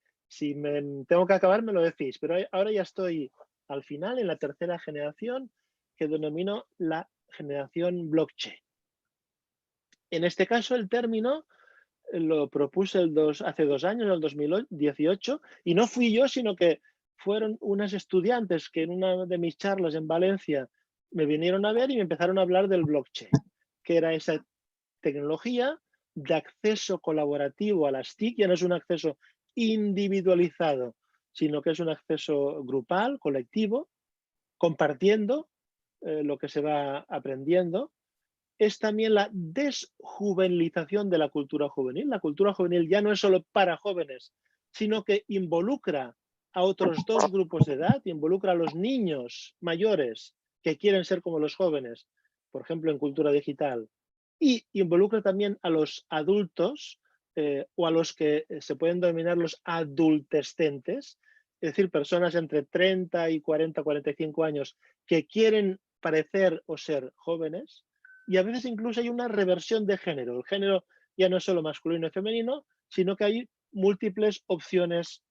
me tengo que acabar, me lo decís. Pero ahora ya estoy al final, en la tercera generación, que denomino la generación blockchain. En este caso, el término lo propuse hace 2 años, en el 2018, y no fui yo, sino que fueron unas estudiantes que en una de mis charlas en Valencia me vinieron a ver y me empezaron a hablar del blockchain, que era esa tecnología de acceso colaborativo a las TIC. Ya no es un acceso individualizado, sino que es un acceso grupal, colectivo, compartiendo lo que se va aprendiendo. Es también la desjuvenilización de la cultura juvenil. La cultura juvenil ya no es solo para jóvenes, sino que involucra a otros 2 grupos de edad, involucra a los niños mayores que quieren ser como los jóvenes, por ejemplo, en cultura digital, y involucra también a los adultos o a los que se pueden denominar los adultescentes, es decir, personas entre 30 y 40, 45 años que quieren parecer o ser jóvenes. Y a veces incluso hay una reversión de género. El género ya no es solo masculino y femenino, sino que hay múltiples opciones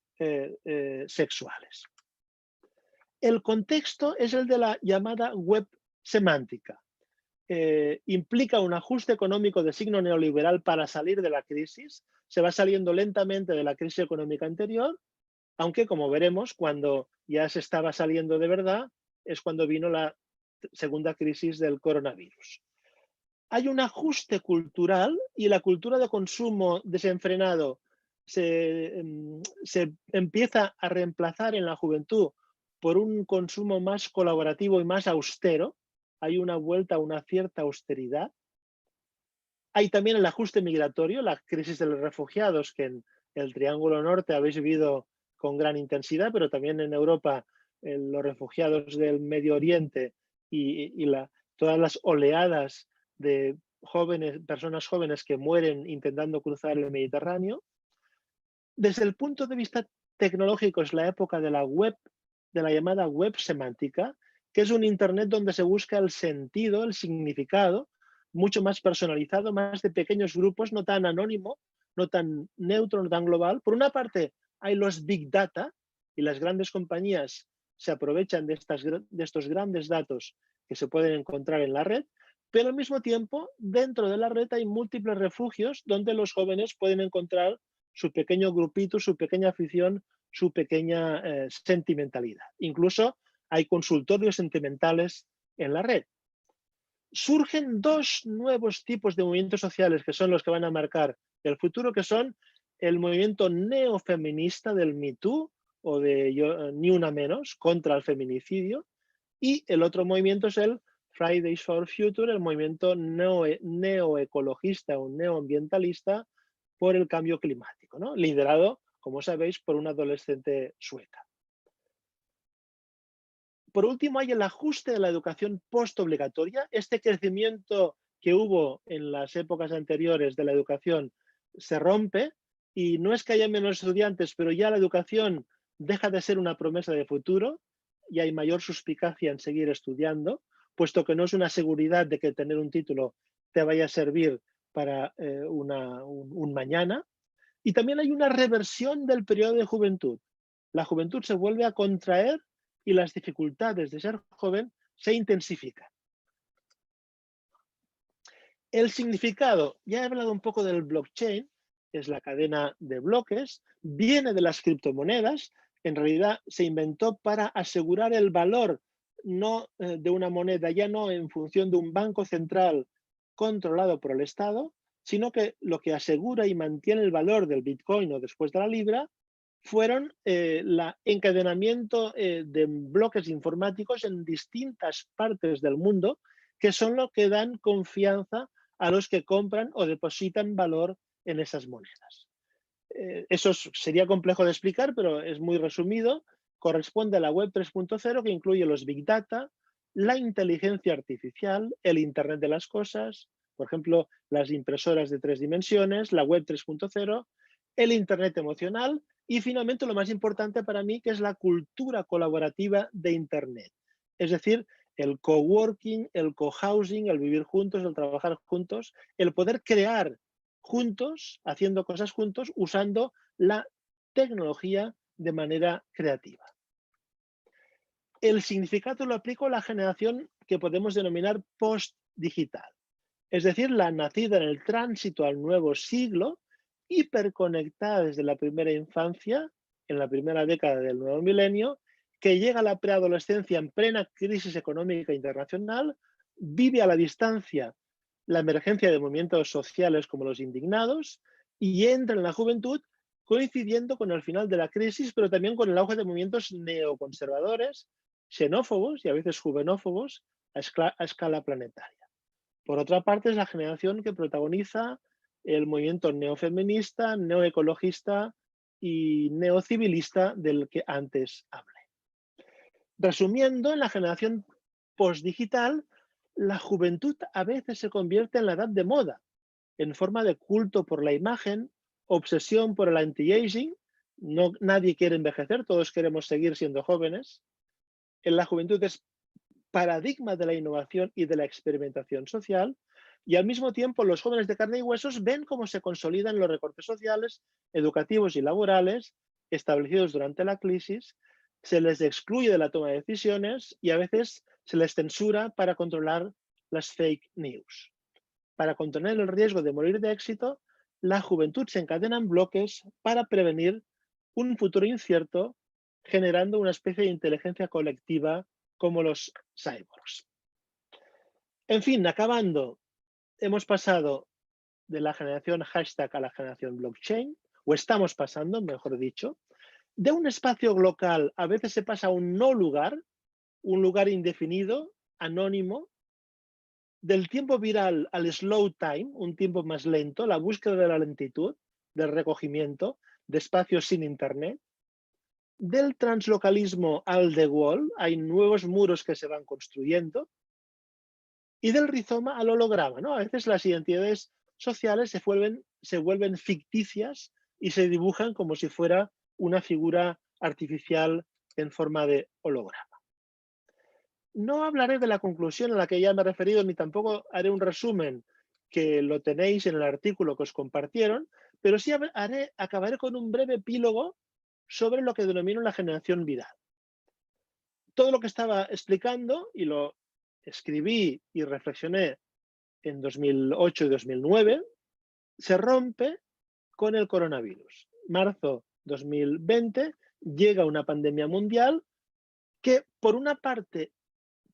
sexuales. El contexto es el de la llamada web semántica. Implica un ajuste económico de signo neoliberal para salir de la crisis. Se va saliendo lentamente de la crisis económica anterior, aunque, como veremos, cuando ya se estaba saliendo de verdad, es cuando vino la segunda crisis del coronavirus. Hay un ajuste cultural y la cultura de consumo desenfrenado se empieza a reemplazar en la juventud por un consumo más colaborativo y más austero. Hay una vuelta a una cierta austeridad. Hay también el ajuste migratorio, la crisis de los refugiados, que en el Triángulo Norte habéis vivido con gran intensidad, pero también en Europa los refugiados del Medio Oriente y todas las oleadas de personas jóvenes que mueren intentando cruzar el Mediterráneo. Desde el punto de vista tecnológico es la época de la web, de la llamada web semántica, que es un Internet donde se busca el sentido, el significado, mucho más personalizado, más de pequeños grupos, no tan anónimo, no tan neutro, no tan global. Por una parte, hay los big data y las grandes compañías se aprovechan de estos grandes datos que se pueden encontrar en la red, pero al mismo tiempo, dentro de la red hay múltiples refugios donde los jóvenes pueden encontrar su pequeño grupito, su pequeña afición, su pequeña sentimentalidad. Incluso hay consultorios sentimentales en la red. Surgen 2 nuevos tipos de movimientos sociales que son los que van a marcar el futuro, que son el movimiento neofeminista del Me Too o de Ni Una Menos contra el feminicidio, y el otro movimiento es el Fridays for Future, el movimiento neoecologista o neoambientalista por el cambio climático, ¿no? Liderado, como sabéis, por una adolescente sueca. Por último, hay el ajuste de la educación postobligatoria. Este crecimiento que hubo en las épocas anteriores de la educación se rompe y no es que haya menos estudiantes, pero ya la educación deja de ser una promesa de futuro y hay mayor suspicacia en seguir estudiando, puesto que no es una seguridad de que tener un título te vaya a servir para un mañana. Y también hay una reversión del periodo de juventud. La juventud se vuelve a contraer y las dificultades de ser joven se intensifican. El significado, ya he hablado un poco del blockchain, que es la cadena de bloques, viene de las criptomonedas, en realidad se inventó para asegurar el valor no de una moneda, ya no en función de un banco central controlado por el Estado, sino que lo que asegura y mantiene el valor del Bitcoin o después de la libra fueron el encadenamiento de bloques informáticos en distintas partes del mundo que son lo que dan confianza a los que compran o depositan valor en esas monedas. Eso sería complejo de explicar, pero es muy resumido. Corresponde a la web 3.0 que incluye los Big Data, la inteligencia artificial, el Internet de las cosas, por ejemplo, las impresoras de 3 dimensiones, la web 3.0, el Internet emocional y finalmente lo más importante para mí, que es la cultura colaborativa de Internet. Es decir, el coworking, el cohousing, el vivir juntos, el trabajar juntos, el poder crear juntos, haciendo cosas juntos, usando la tecnología de manera creativa. El significado lo aplico a la generación que podemos denominar post-digital, es decir, la nacida en el tránsito al nuevo siglo, hiperconectada desde la primera infancia, en la primera década del nuevo milenio, que llega a la preadolescencia en plena crisis económica internacional, vive a la distancia la emergencia de movimientos sociales como los indignados y entra en la juventud coincidiendo con el final de la crisis, pero también con el auge de movimientos neoconservadores, xenófobos y a veces juvenófobos a escala planetaria. Por otra parte, es la generación que protagoniza el movimiento neofeminista, neoecologista y neocivilista del que antes hablé. Resumiendo, en la generación postdigital, la juventud a veces se convierte en la edad de moda, en forma de culto por la imagen, obsesión por el anti-aging, no, nadie quiere envejecer, todos queremos seguir siendo jóvenes. En la juventud es paradigma de la innovación y de la experimentación social, y al mismo tiempo los jóvenes de carne y huesos ven cómo se consolidan los recortes sociales, educativos y laborales establecidos durante la crisis, se les excluye de la toma de decisiones y a veces se les censura para controlar las fake news. Para contener el riesgo de morir de éxito, la juventud se encadena en bloques para prevenir un futuro incierto, generando una especie de inteligencia colectiva como los cyborgs. En fin, acabando, hemos pasado de la generación hashtag a la generación blockchain, o estamos pasando, mejor dicho. De un espacio local a veces se pasa a un no lugar, un lugar indefinido, anónimo. Del tiempo viral al slow time, un tiempo más lento, la búsqueda de la lentitud, del recogimiento, de espacios sin internet. Del translocalismo al The Wall, hay nuevos muros que se van construyendo. Y del rizoma al holograma, ¿no? A veces las identidades sociales se vuelven ficticias y se dibujan como si fuera una figura artificial en forma de holograma. No hablaré de la conclusión a la que ya me he referido, ni tampoco haré un resumen que lo tenéis en el artículo que os compartieron, pero sí acabaré con un breve epílogo sobre lo que denomino la generación viral. Todo lo que estaba explicando, y lo escribí y reflexioné en 2008 y 2009, se rompe con el coronavirus. Marzo 2020 llega una pandemia mundial que, por una parte,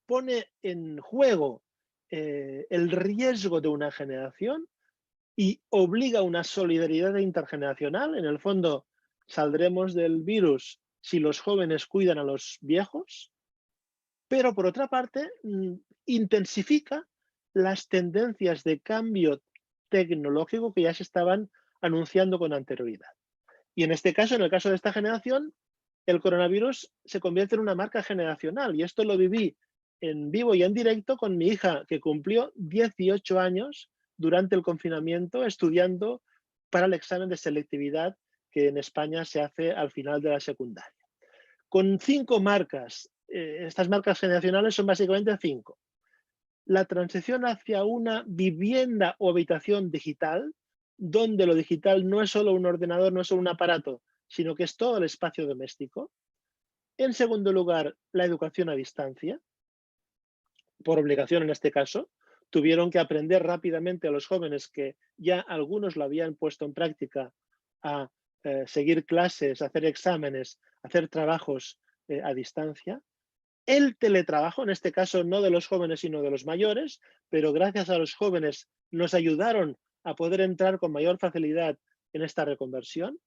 pone en juego el riesgo de una generación y obliga a una solidaridad intergeneracional. En el fondo, saldremos del virus si los jóvenes cuidan a los viejos, pero por otra parte, intensifica las tendencias de cambio tecnológico que ya se estaban anunciando con anterioridad. Y en este caso, en el caso de esta generación, el coronavirus se convierte en una marca generacional. Y esto lo viví en vivo y en directo con mi hija, que cumplió 18 años durante el confinamiento estudiando para el examen de selectividad que en España se hace al final de la secundaria. Con 5 marcas, estas marcas generacionales son básicamente 5. La transición hacia una vivienda o habitación digital, donde lo digital no es solo un ordenador, no es solo un aparato, sino que es todo el espacio doméstico. En segundo lugar, la educación a distancia, por obligación en este caso. Tuvieron que aprender rápidamente a los jóvenes, que ya algunos lo habían puesto en práctica, a seguir clases, hacer exámenes, hacer trabajos a distancia. El teletrabajo, en este caso no de los jóvenes, sino de los mayores, pero gracias a los jóvenes nos ayudaron a poder entrar con mayor facilidad en esta reconversión.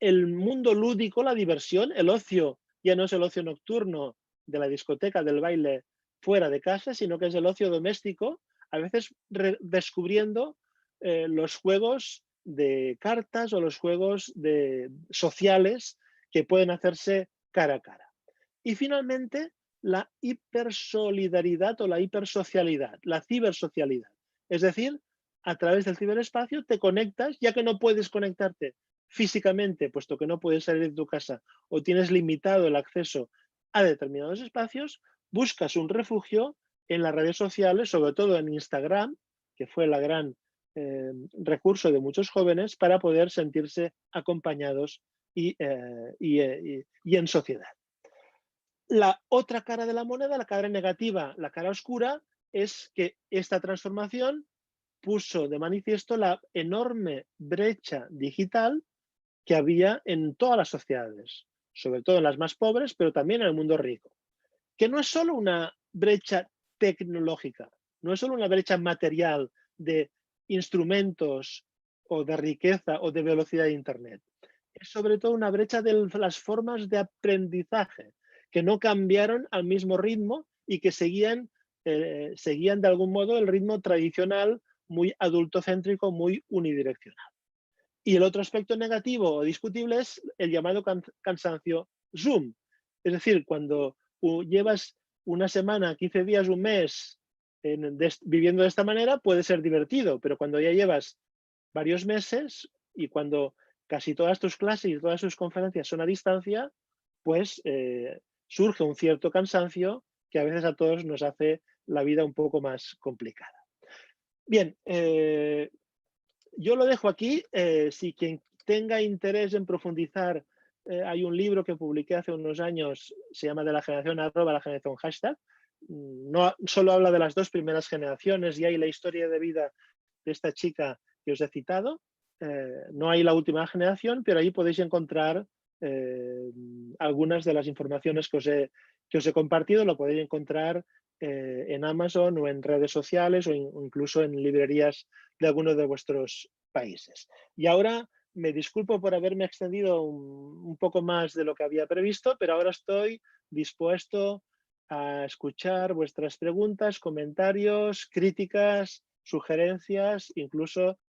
El mundo lúdico, la diversión, el ocio, ya no es el ocio nocturno de la discoteca, del baile fuera de casa, sino que es el ocio doméstico, a veces descubriendo los juegos de cartas o los juegos sociales que pueden hacerse cara a cara. Y finalmente, la hipersolidaridad o la hipersocialidad, la cibersocialidad. Es decir, a través del ciberespacio te conectas, ya que no puedes conectarte físicamente, puesto que no puedes salir de tu casa o tienes limitado el acceso a determinados espacios, buscas un refugio en las redes sociales, sobre todo en Instagram, que fue la gran recurso de muchos jóvenes para poder sentirse acompañados y en sociedad. La otra cara de la moneda, la cara negativa, la cara oscura, es que esta transformación puso de manifiesto la enorme brecha digital que había en todas las sociedades, sobre todo en las más pobres, pero también en el mundo rico, que no es solo una brecha tecnológica, no es solo una brecha material de instrumentos o de riqueza o de velocidad de Internet, es sobre todo una brecha de las formas de aprendizaje, que no cambiaron al mismo ritmo y que seguían de algún modo el ritmo tradicional, muy adultocéntrico, muy unidireccional. Y el otro aspecto negativo o discutible es el llamado cansancio Zoom. Es decir, cuando llevas una semana, 15 días, un mes viviendo de esta manera, puede ser divertido, pero cuando ya llevas varios meses y cuando casi todas tus clases y todas tus conferencias son a distancia, pues surge un cierto cansancio que a veces a todos nos hace la vida un poco más complicada. Bien, yo lo dejo aquí. Si quien tenga interés en profundizar, hay un libro que publiqué hace unos años, se llama De la generación arroba la generación hashtag. No solo habla de las 2 primeras generaciones y hay la historia de vida de esta chica que os he citado. No hay la última generación, pero ahí podéis encontrar algunas de las informaciones que os he compartido. Lo podéis encontrar en Amazon o en redes sociales o incluso en librerías de algunos de vuestros países. Y ahora me disculpo por haberme extendido un poco más de lo que había previsto, pero ahora estoy dispuesto a escuchar vuestras preguntas, comentarios, críticas, sugerencias, incluso